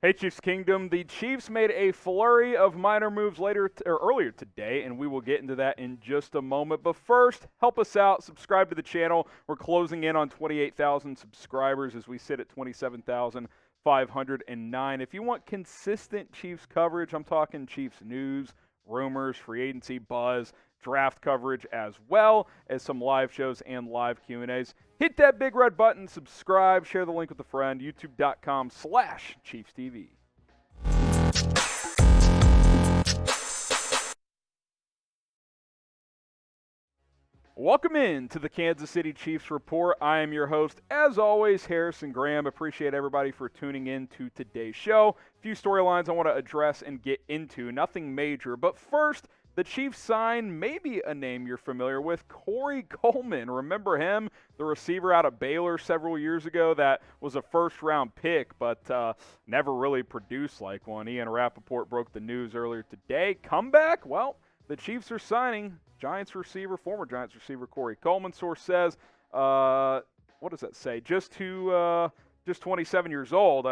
Hey, Chiefs Kingdom. The Chiefs made a flurry of minor moves earlier today, and we will get into that in just a moment. But first, help us out. Subscribe to the channel. We're closing in on 28,000 subscribers as we sit at 27,509. If you want consistent Chiefs coverage, I'm talking Chiefs news, rumors, free agency buzz, draft coverage, as well as some live shows and live Q&As. Hit that big red button, subscribe, share the link with a friend, youtube.com/ChiefsTV. Welcome in to the Kansas City Chiefs Report. I am your host, as always, Harrison Graham. Appreciate everybody for tuning in to today's show. A few storylines I want to address and get into. Nothing major, but first, the Chiefs signed maybe a name you're familiar with, Corey Coleman. Remember him, the receiver out of Baylor several years ago that was a first-round pick, but never really produced like one. Ian Rapoport broke the news earlier today. Comeback? Well, the Chiefs are signing former Giants receiver Corey Coleman. Source says, what does that say? Just 27 years old,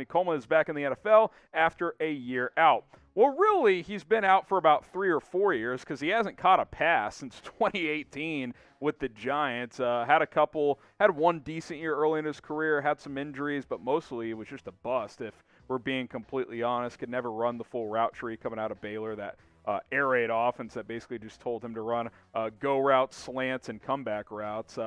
Coleman is back in the NFL after a year out. Well, really, he's been out for about 3 or 4 years because he hasn't caught a pass since 2018 with the Giants. Had one decent year early in his career, had some injuries, but mostly it was just a bust, if we're being completely honest. Could never run the full route tree coming out of Baylor, that air raid offense that basically just told him to run go routes, slants, and comeback routes.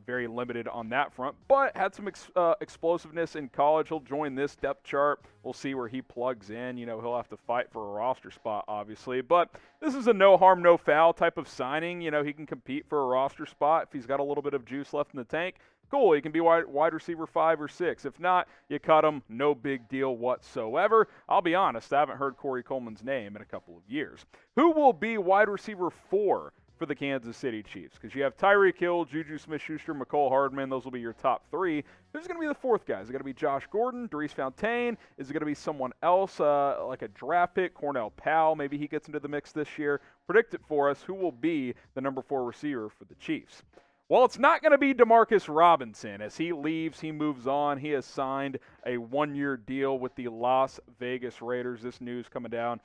Very limited on that front, but had some explosiveness in college. He'll join this depth chart. We'll see where he plugs in. He'll have to fight for a roster spot, obviously, but this is a no harm, no foul type of signing. He can compete for a roster spot if he's got a little bit of juice left in the tank. Cool, he can be wide receiver 5 or 6. If not, you cut him, no big deal whatsoever. I'll be honest, I haven't heard Corey Coleman's name in a couple of years. Who will be wide receiver 4 for the Kansas City Chiefs? Because you have Tyreek Hill, Juju Smith-Schuster, McCole Hardman. Those will be your top 3. Who's going to be the 4th guy? Is it going to be Josh Gordon, Darius Fontaine? Is it going to be someone else, like a draft pick, Cornell Powell? Maybe he gets into the mix this year. Predict it for us. Who will be the number 4 receiver for the Chiefs? Well, it's not going to be DeMarcus Robinson. As he leaves, he moves on. He has signed a 1-year deal with the Las Vegas Raiders. This news coming down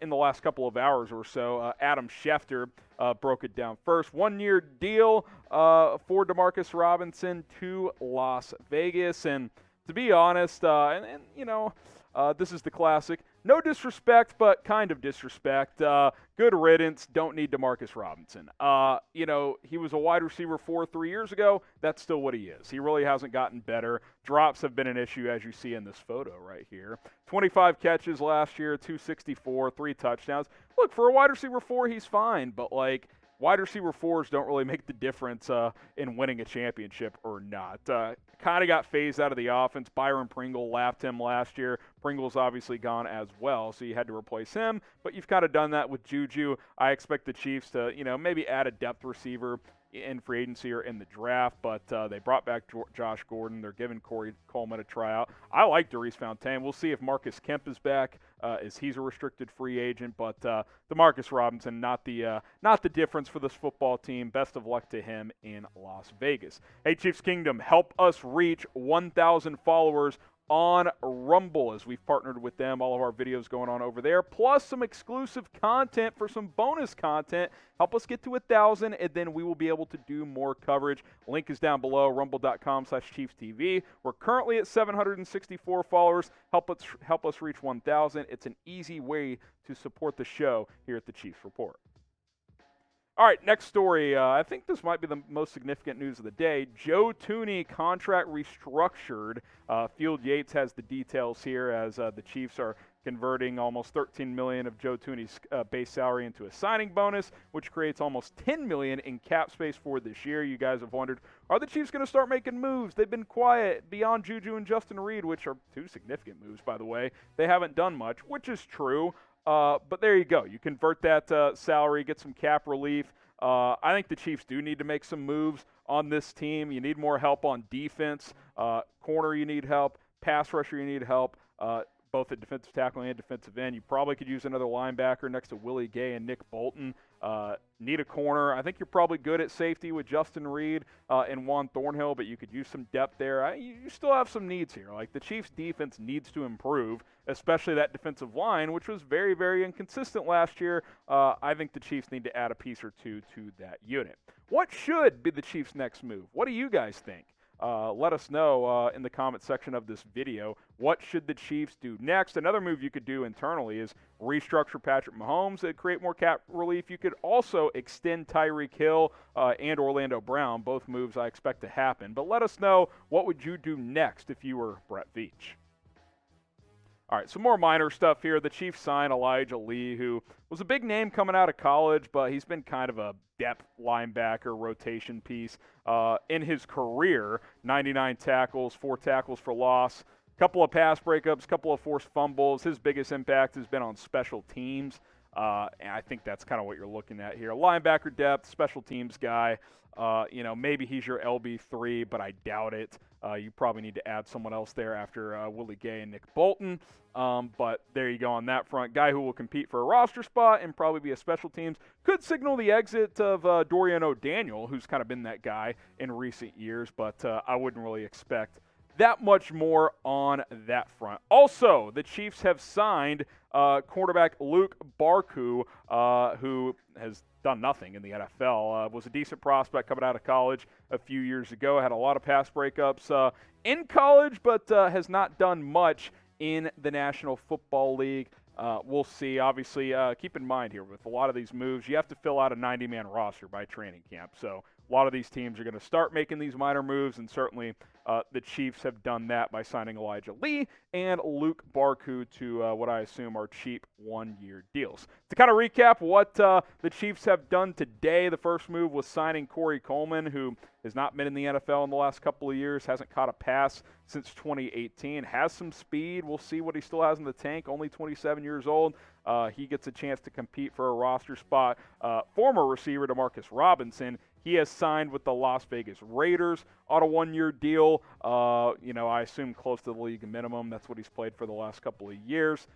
in the last couple of hours or so. Adam Schefter broke it down first. 1-year deal for DeMarcus Robinson to Las Vegas. And to be honest, this is the classic. No disrespect, but kind of disrespect. Good riddance. Don't need DeMarcus Robinson. He was a wide receiver 4 3 years ago. That's still what he is. He really hasn't gotten better. Drops have been an issue, as you see in this photo right here. 25 catches last year, 264, 3 touchdowns. Look, for a wide receiver 4, he's fine, but wide receiver 4s don't really make the difference in winning a championship or not. Kind of got phased out of the offense. Byron Pringle lapped him last year. Pringle's obviously gone as well, so you had to replace him. But you've kind of done that with Juju. I expect the Chiefs to, maybe add a depth receiver in free agency or in the draft, but they brought back Josh Gordon. They're giving Corey Coleman a tryout. I like Darius Fontaine. We'll see if Marcus Kemp is back, as he's a restricted free agent, but DeMarcus Robinson, not the difference for this football team. Best of luck to him in Las Vegas. Hey, Chiefs Kingdom, help us reach 1,000 followers on Rumble, as we've partnered with them. All of our videos going on over there, plus some exclusive content for some bonus content. Help us get to 1,000, and then we will be able to do more coverage. Link is down below, rumble.com/ChiefsTV. We're currently at 764 followers. Help us reach 1,000. It's an easy way to support the show here at the Chiefs Report. All right, next story. I think this might be the most significant news of the day. Joe Thuney contract restructured. Field Yates has the details here, as the Chiefs are converting almost $13 million of Joe Thuney's base salary into a signing bonus, which creates almost $10 million in cap space for this year. You guys have wondered, are the Chiefs going to start making moves? They've been quiet beyond Juju and Justin Reed, which are 2 significant moves, by the way. They haven't done much, which is true. But there you go. You convert that salary, get some cap relief. I think the Chiefs do need to make some moves on this team. You need more help on defense. Corner, you need help. Pass rusher, you need help. Both at defensive tackle and defensive end. You probably could use another linebacker next to Willie Gay and Nick Bolton. Need a corner. I think you're probably good at safety with Justin Reed and Juan Thornhill, but you could use some depth there. You still have some needs here. Like, the Chiefs' defense needs to improve, especially that defensive line, which was very, very inconsistent last year. I think the Chiefs need to add a piece or two to that unit. What should be the Chiefs' next move? What do you guys think? Let us know in the comment section of this video. What should the Chiefs do next? Another move you could do internally is restructure Patrick Mahomes and create more cap relief. You could also extend Tyreek Hill and Orlando Brown. Both moves I expect to happen. But let us know, what would you do next if you were Brett Veach? All right, some more minor stuff here. The Chiefs signed Elijah Lee, who was a big name coming out of college, but he's been kind of a depth linebacker rotation piece in his career. 99 tackles, 4 tackles for loss, couple of pass breakups, couple of forced fumbles. His biggest impact has been on special teams, and I think that's kind of what you're looking at here. Linebacker depth, special teams guy. Maybe he's your LB3, but I doubt it. You probably need to add someone else there after Willie Gay and Nick Bolton. But there you go on that front. Guy who will compete for a roster spot and probably be a special teams. Could signal the exit of Dorian O'Daniel, who's kind of been that guy in recent years, but I wouldn't really expect that much more on that front. Also, the Chiefs have signed quarterback Luke Barcoo, who has done nothing in the NFL. Was a decent prospect coming out of college a few years ago. Had a lot of pass breakups in college, but has not done much in the National Football League. We'll see. Obviously, keep in mind here, with a lot of these moves, you have to fill out a 90-man roster by training camp. So a lot of these teams are going to start making these minor moves, and certainly the Chiefs have done that by signing Elijah Lee and Luke Barcoo to what I assume are cheap one-year deals. To kind of recap what the Chiefs have done today, the first move was signing Corey Coleman, who has not been in the NFL in the last couple of years, hasn't caught a pass since 2018, has some speed. We'll see what he still has in the tank, only 27 years old. He gets a chance to compete for a roster spot. Former receiver DeMarcus Robinson, he has signed with the Las Vegas Raiders on a one-year deal. I assume close to the league minimum. That's what he's played for the last couple of years.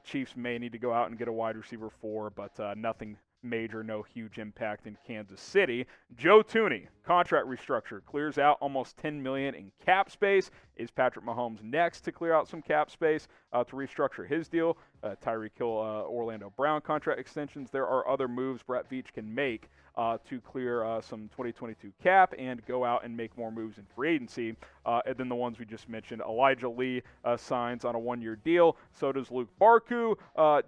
Chiefs may need to go out and get a wide receiver for, but nothing major, no huge impact in Kansas City. Joe Thuney, contract restructure, clears out almost $10 million in cap space. Is Patrick Mahomes next to clear out some cap space to restructure his deal? Tyreek Hill, Orlando Brown contract extensions. There are other moves Brett Veach can make to clear some 2022 cap and go out and make more moves in free agency. And then the ones we just mentioned, Elijah Lee signs on a one-year deal. So does Luke Barcoo.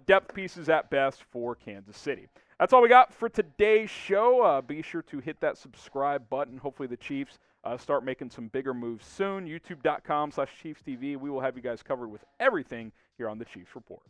Depth pieces at best for Kansas City. That's all we got for today's show. Be sure to hit that subscribe button. Hopefully the Chiefs start making some bigger moves soon. YouTube.com/ChiefsTV. We will have you guys covered with everything here on the Chiefs Report.